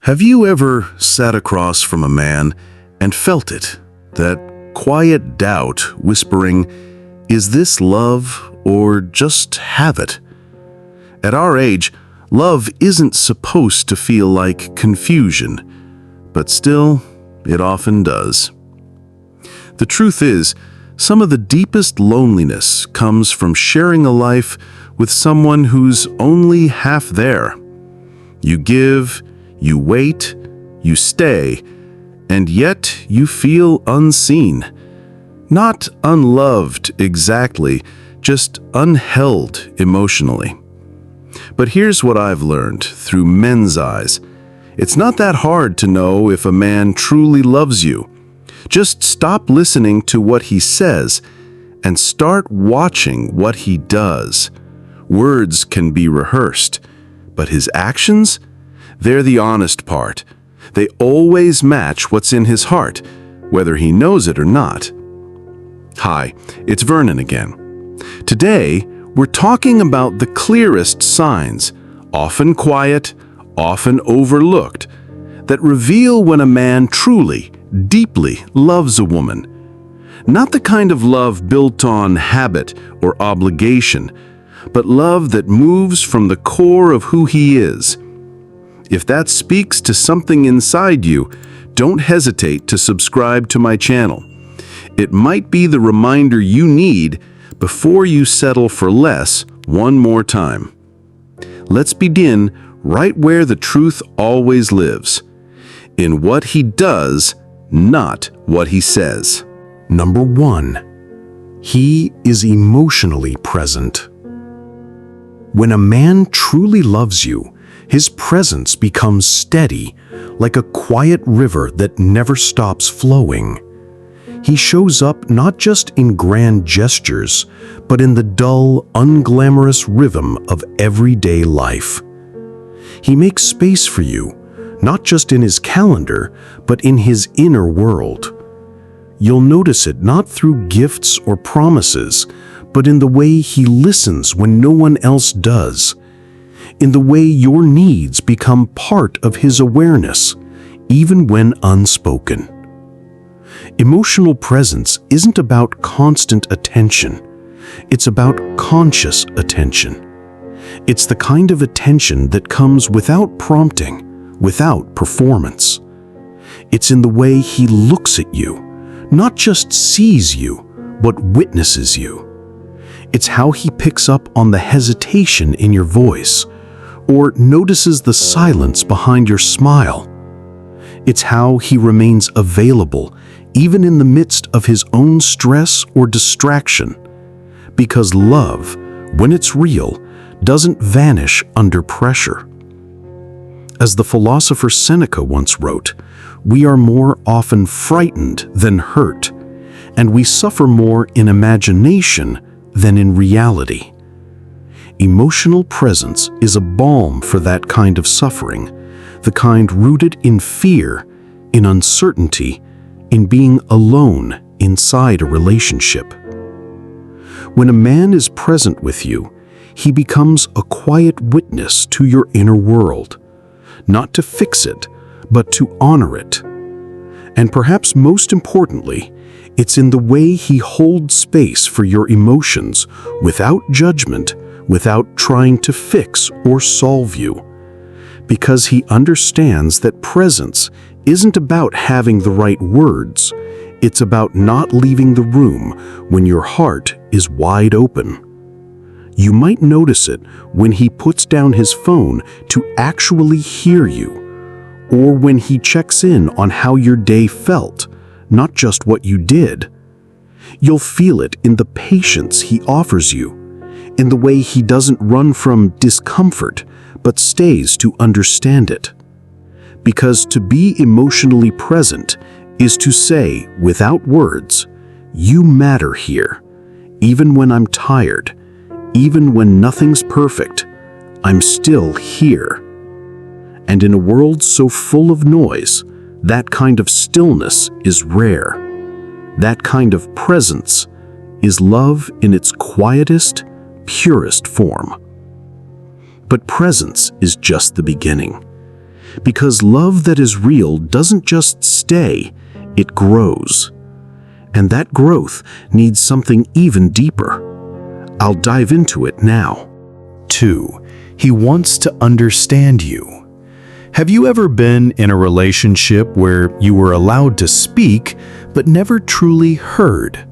Have you ever sat across from a man and felt it, that quiet doubt whispering, "Is this love or just habit?" At our age, love isn't supposed to feel like confusion, but still, it often does. The truth is, some of the deepest loneliness comes from sharing a life with someone who's only half there. You give, you wait, you stay, and yet you feel unseen. Not unloved exactly, just unheld emotionally. But here's what I've learned through men's eyes. It's not that hard to know if a man truly loves you. Just stop listening to what he says and start watching what he does. Words can be rehearsed, but his actions? They're the honest part. They always match what's in his heart, whether he knows it or not. Hi, it's Vernon again. Today, we're talking about the clearest signs, often quiet, often overlooked, that reveal when a man truly, deeply loves a woman. Not the kind of love built on habit or obligation, but love that moves from the core of who he is. If that speaks to something inside you, don't hesitate to subscribe to my channel. It might be the reminder you need before you settle for less one more time. Let's begin right where the truth always lives, in what he does, not what he says. Number 1. He is emotionally present. When a man truly loves you, his presence becomes steady, like a quiet river that never stops flowing. He shows up not just in grand gestures, but in the dull, unglamorous rhythm of everyday life. He makes space for you, not just in his calendar, but in his inner world. You'll notice it not through gifts or promises, but in the way he listens when no one else does, in the way your needs become part of his awareness, even when unspoken. Emotional presence isn't about constant attention. It's about conscious attention. It's the kind of attention that comes without prompting, without performance. It's in the way he looks at you, not just sees you, but witnesses you. It's how he picks up on the hesitation in your voice, or notices the silence behind your smile. It's how he remains available even in the midst of his own stress or distraction. Because love, when it's real, doesn't vanish under pressure. As the philosopher Seneca once wrote, we are more often frightened than hurt, and we suffer more in imagination than in reality. Emotional presence is a balm for that kind of suffering, the kind rooted in fear, in uncertainty, in being alone inside a relationship. When a man is present with you, he becomes a quiet witness to your inner world, not to fix it, but to honor it. And perhaps most importantly, it's in the way he holds space for your emotions without judgment, without trying to fix or solve you. Because he understands that presence isn't about having the right words, it's about not leaving the room when your heart is wide open. You might notice it when he puts down his phone to actually hear you, or when he checks in on how your day felt, not just what you did. You'll feel it in the patience he offers you, in the way he doesn't run from discomfort, but stays to understand it. Because to be emotionally present is to say, without words, you matter here. Even when I'm tired, even when nothing's perfect, I'm still here. And in a world so full of noise, that kind of stillness is rare. That kind of presence is love in its quietest, purest form. But presence is just the beginning. because love that is real doesn't just stay, it grows. And that growth needs something even deeper. I'll dive into it now. 2. He wants to understand you. Have you ever been in a relationship where you were allowed to speak but never truly heard?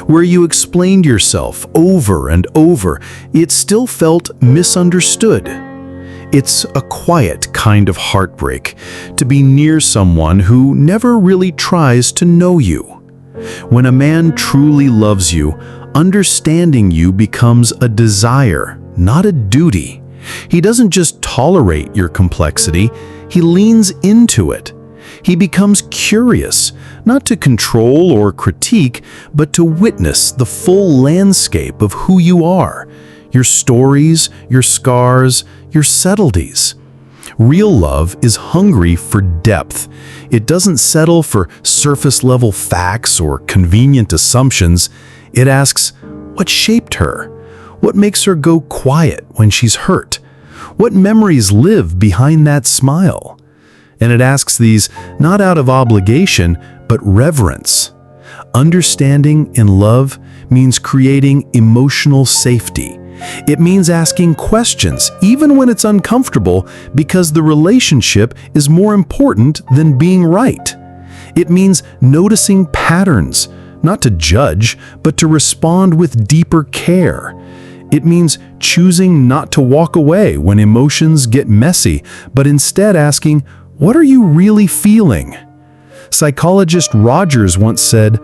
Where you explained yourself over and over, it still felt misunderstood. It's a quiet kind of heartbreak to be near someone who never really tries to know you. When a man truly loves you, understanding you becomes a desire, not a duty. He doesn't just tolerate your complexity, he leans into it. He becomes curious, not to control or critique, but to witness the full landscape of who you are, your stories, your scars, your subtleties. Real love is hungry for depth. It doesn't settle for surface-level facts or convenient assumptions. It asks, what shaped her? What makes her go quiet when she's hurt? What memories live behind that smile? And it asks these not out of obligation, but reverence. Understanding in love means creating emotional safety. It means asking questions, even when it's uncomfortable, because the relationship is more important than being right. It means noticing patterns, not to judge, but to respond with deeper care. It means choosing not to walk away when emotions get messy, but instead asking, what are you really feeling? Psychologist Rogers once said,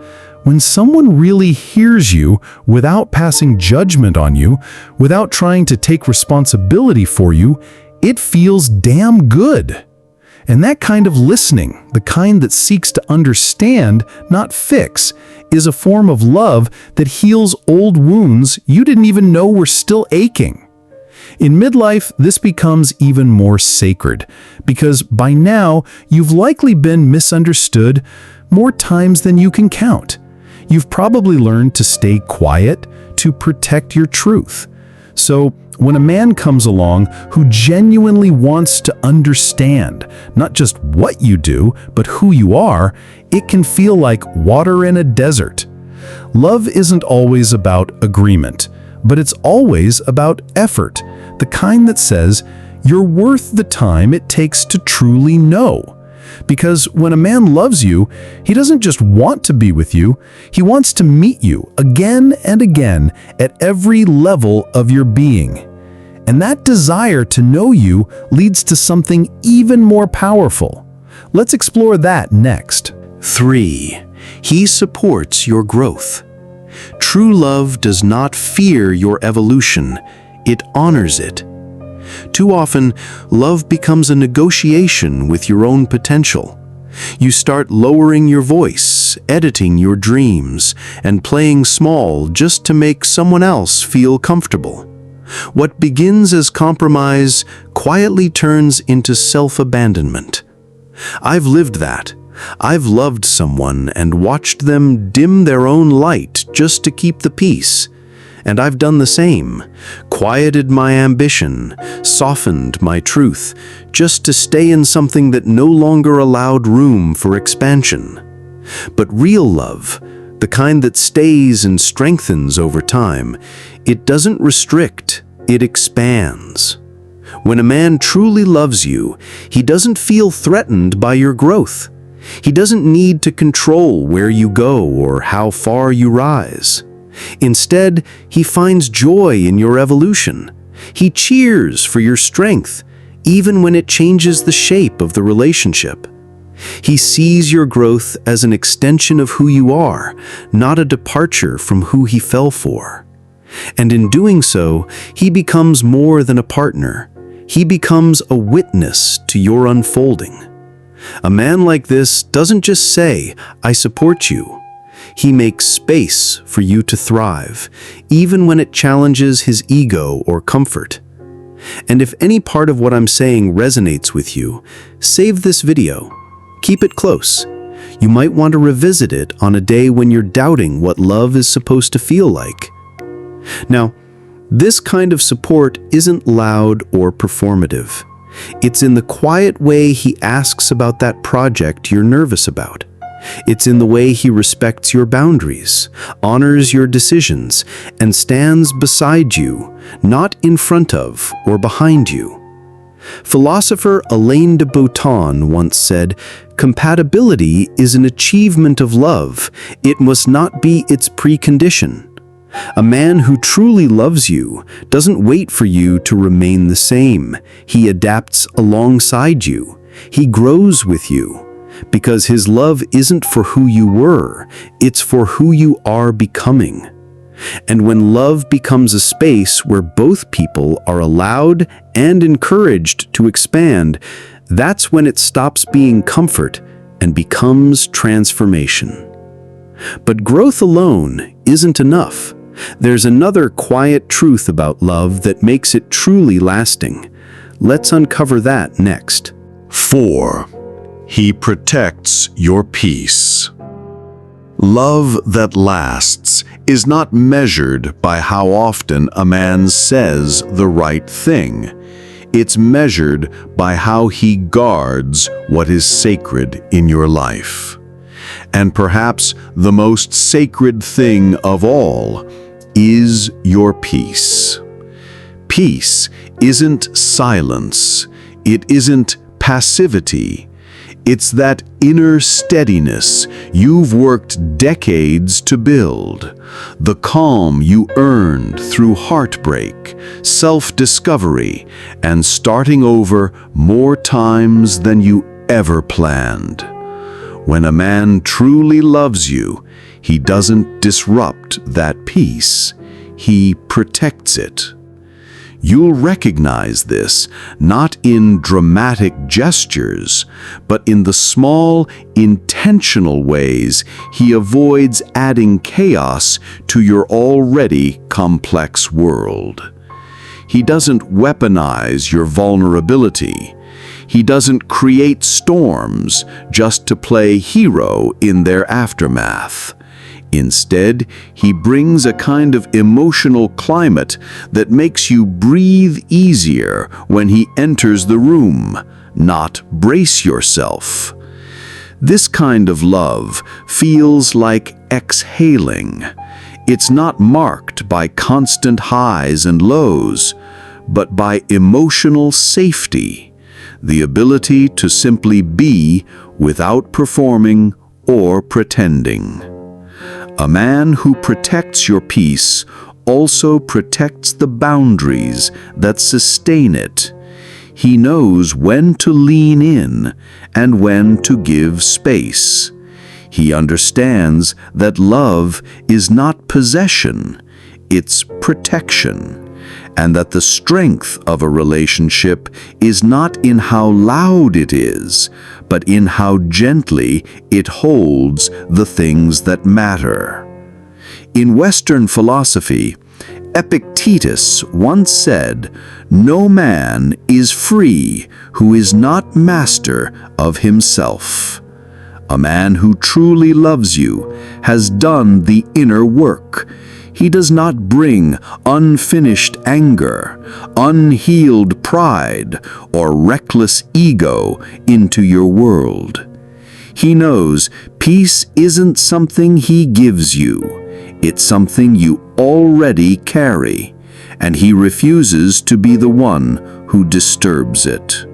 when someone really hears you without passing judgment on you, without trying to take responsibility for you, it feels damn good. And that kind of listening, the kind that seeks to understand, not fix, is a form of love that heals old wounds you didn't even know were still aching. In midlife, this becomes even more sacred, because by now, you've likely been misunderstood more times than you can count. You've probably learned to stay quiet, to protect your truth. So, when a man comes along who genuinely wants to understand not just what you do, but who you are, it can feel like water in a desert. Love isn't always about agreement, but it's always about effort, the kind that says, you're worth the time it takes to truly know. Because when a man loves you, he doesn't just want to be with you, he wants to meet you again and again at every level of your being. And that desire to know you leads to something even more powerful. Let's explore that next. 3. He supports your growth. True love does not fear your evolution, it honors it. Too often, love becomes a negotiation with your own potential. You start lowering your voice, editing your dreams, and playing small just to make someone else feel comfortable. What begins as compromise quietly turns into self-abandonment. I've lived that. I've loved someone and watched them dim their own light just to keep the peace. And I've done the same, quieted my ambition, softened my truth, just to stay in something that no longer allowed room for expansion. But real love, the kind that stays and strengthens over time, it doesn't restrict, it expands. When a man truly loves you, he doesn't feel threatened by your growth. He doesn't need to control where you go or how far you rise. Instead, he finds joy in your evolution. He cheers for your strength, even when it changes the shape of the relationship. He sees your growth as an extension of who you are, not a departure from who he fell for. And in doing so, he becomes more than a partner. He becomes a witness to your unfolding. A man like this doesn't just say, "I support you." He makes space for you to thrive, even when it challenges his ego or comfort. And if any part of what I'm saying resonates with you, save this video. Keep it close. You might want to revisit it on a day when you're doubting what love is supposed to feel like. Now, this kind of support isn't loud or performative. It's in the quiet way he asks about that project you're nervous about. It's in the way he respects your boundaries, honors your decisions, and stands beside you, not in front of or behind you. Philosopher Alain de Botton once said, "Compatibility is an achievement of love. It must not be its precondition." A man who truly loves you doesn't wait for you to remain the same. He adapts alongside you. He grows with you. Because his love isn't for who you were, it's for who you are becoming. And when love becomes a space where both people are allowed and encouraged to expand, that's when it stops being comfort and becomes transformation. But growth alone isn't enough. There's another quiet truth about love that makes it truly lasting. Let's uncover that next. 4. He protects your peace. Love that lasts is not measured by how often a man says the right thing. It's measured by how he guards what is sacred in your life. And perhaps the most sacred thing of all is your peace. Peace isn't silence. It isn't passivity. It's that inner steadiness you've worked decades to build, the calm you earned through heartbreak, self-discovery, and starting over more times than you ever planned. When a man truly loves you, he doesn't disrupt that peace. He protects it. You'll recognize this not in dramatic gestures, but in the small, intentional ways he avoids adding chaos to your already complex world. He doesn't weaponize your vulnerability. He doesn't create storms just to play hero in their aftermath. Instead, he brings a kind of emotional climate that makes you breathe easier when he enters the room, not brace yourself. This kind of love feels like exhaling. It's not marked by constant highs and lows, but by emotional safety, the ability to simply be without performing or pretending. A man who protects your peace also protects the boundaries that sustain it. He knows when to lean in and when to give space. He understands that love is not possession, it's protection, and that the strength of a relationship is not in how loud it is, but in how gently it holds the things that matter. In Western philosophy, Epictetus once said, "No man is free who is not master of himself." A man who truly loves you has done the inner work. He does not bring unfinished anger, unhealed pride, or reckless ego into your world. He knows peace isn't something he gives you, it's something you already carry, and he refuses to be the one who disturbs it.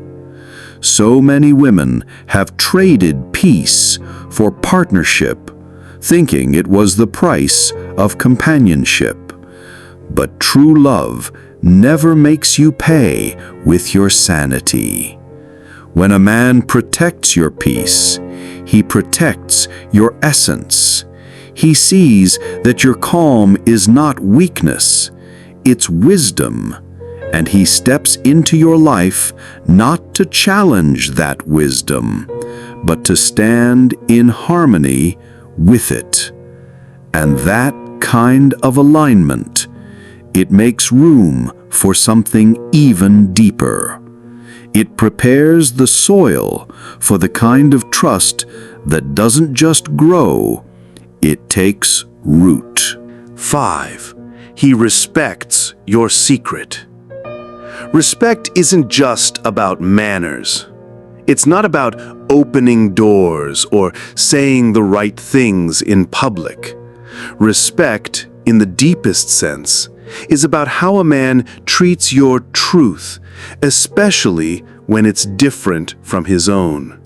So many women have traded peace for partnership, thinking it was the price of companionship. But true love never makes you pay with your sanity. When a man protects your peace, he protects your essence. He sees that your calm is not weakness, it's wisdom, and he steps into your life not to challenge that wisdom, but to stand in harmony with it. And that kind of alignment, it makes room for something even deeper. It prepares the soil for the kind of trust that doesn't just grow, it takes root. 5. He respects your secret. Respect isn't just about manners. It's not about opening doors or saying the right things in public. Respect, in the deepest sense, is about how a man treats your truth, especially when it's different from his own.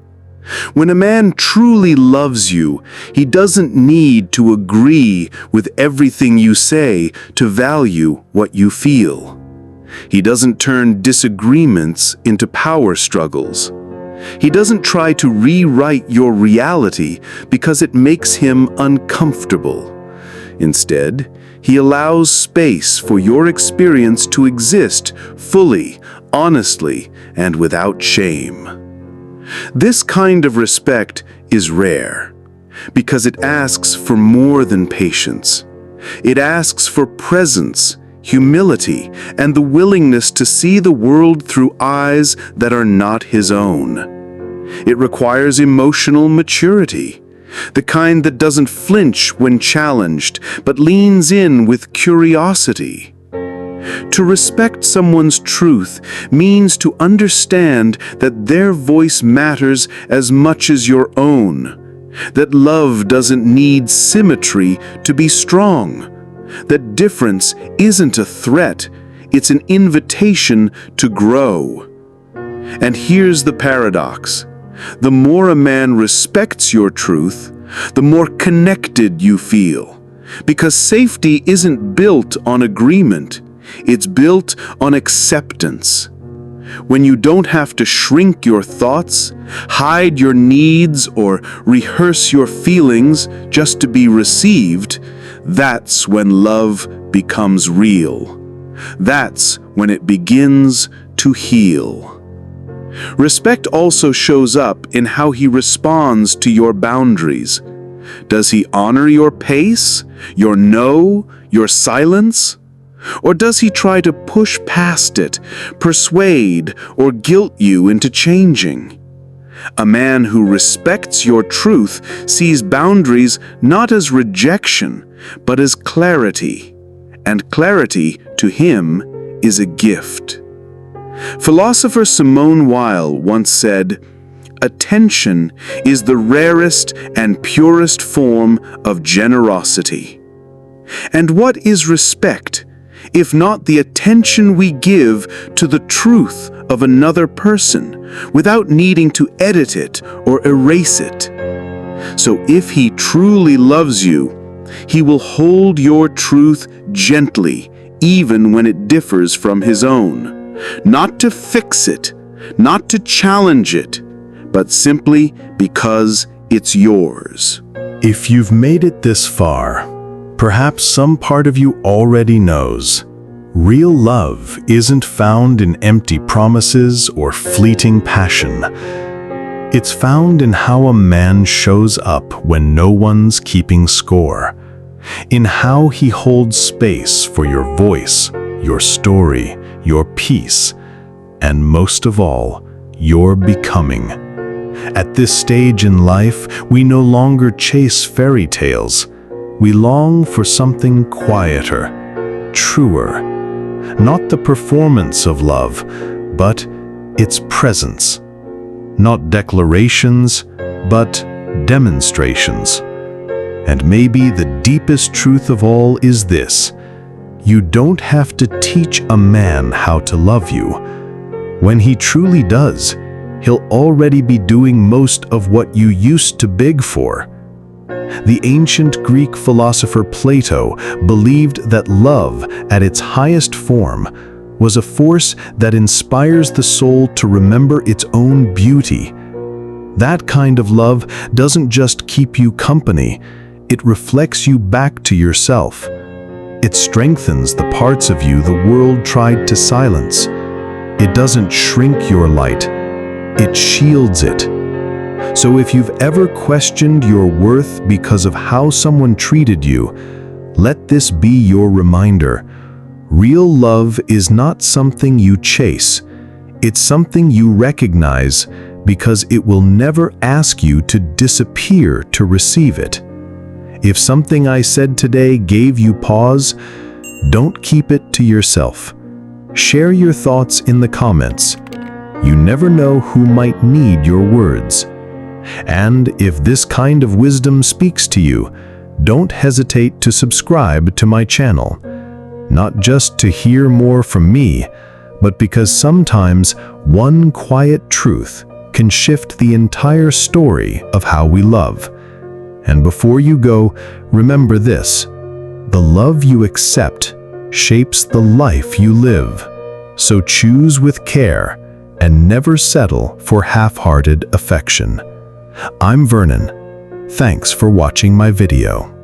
When a man truly loves you, he doesn't need to agree with everything you say to value what you feel. He doesn't turn disagreements into power struggles. He doesn't try to rewrite your reality because it makes him uncomfortable. Instead, he allows space for your experience to exist fully, honestly, and without shame. This kind of respect is rare because it asks for more than patience. It asks for presence, humility, and the willingness to see the world through eyes that are not his own. It requires emotional maturity, the kind that doesn't flinch when challenged, but leans in with curiosity. To respect someone's truth means to understand that their voice matters as much as your own, that love doesn't need symmetry to be strong, that difference isn't a threat, it's an invitation to grow. And here's the paradox. The more a man respects your truth, the more connected you feel, because safety isn't built on agreement. It's built on acceptance. When you don't have to shrink your thoughts, hide your needs, or rehearse your feelings just to be received, that's when love becomes real. That's when it begins to heal. Respect also shows up in how he responds to your boundaries. Does he honor your pace, your no, your silence? Or does he try to push past it, persuade, or guilt you into changing? A man who respects your truth sees boundaries not as rejection, but as clarity. And clarity, to him, is a gift. Philosopher Simone Weil once said, "Attention is the rarest and purest form of generosity." And what is respect, if not the attention we give to the truth of another person without needing to edit it or erase it? So if he truly loves you, he will hold your truth gently, even when it differs from his own. Not to fix it, not to challenge it, but simply because it's yours. If you've made it this far, perhaps some part of you already knows. Real love isn't found in empty promises or fleeting passion. It's found in how a man shows up when no one's keeping score, in how he holds space for your voice, your story, your peace, and most of all, your becoming. At this stage in life, we no longer chase fairy tales. We long for something quieter, truer. Not the performance of love, but its presence. Not declarations, but demonstrations. And maybe the deepest truth of all is this: you don't have to teach a man how to love you. When he truly does, he'll already be doing most of what you used to beg for. The ancient Greek philosopher Plato believed that love, at its highest form, was a force that inspires the soul to remember its own beauty. That kind of love doesn't just keep you company, it reflects you back to yourself. It strengthens the parts of you the world tried to silence. It doesn't shrink your light, it shields it. So if you've ever questioned your worth because of how someone treated you, let this be your reminder. Real love is not something you chase. It's something you recognize because it will never ask you to disappear to receive it. If something I said today gave you pause, don't keep it to yourself. Share your thoughts in the comments. You never know who might need your words. And if this kind of wisdom speaks to you, don't hesitate to subscribe to my channel. Not just to hear more from me, but because sometimes one quiet truth can shift the entire story of how we love. And before you go, remember this: the love you accept shapes the life you live. So choose with care and never settle for half-hearted affection. I'm Vernon. Thanks for watching my video.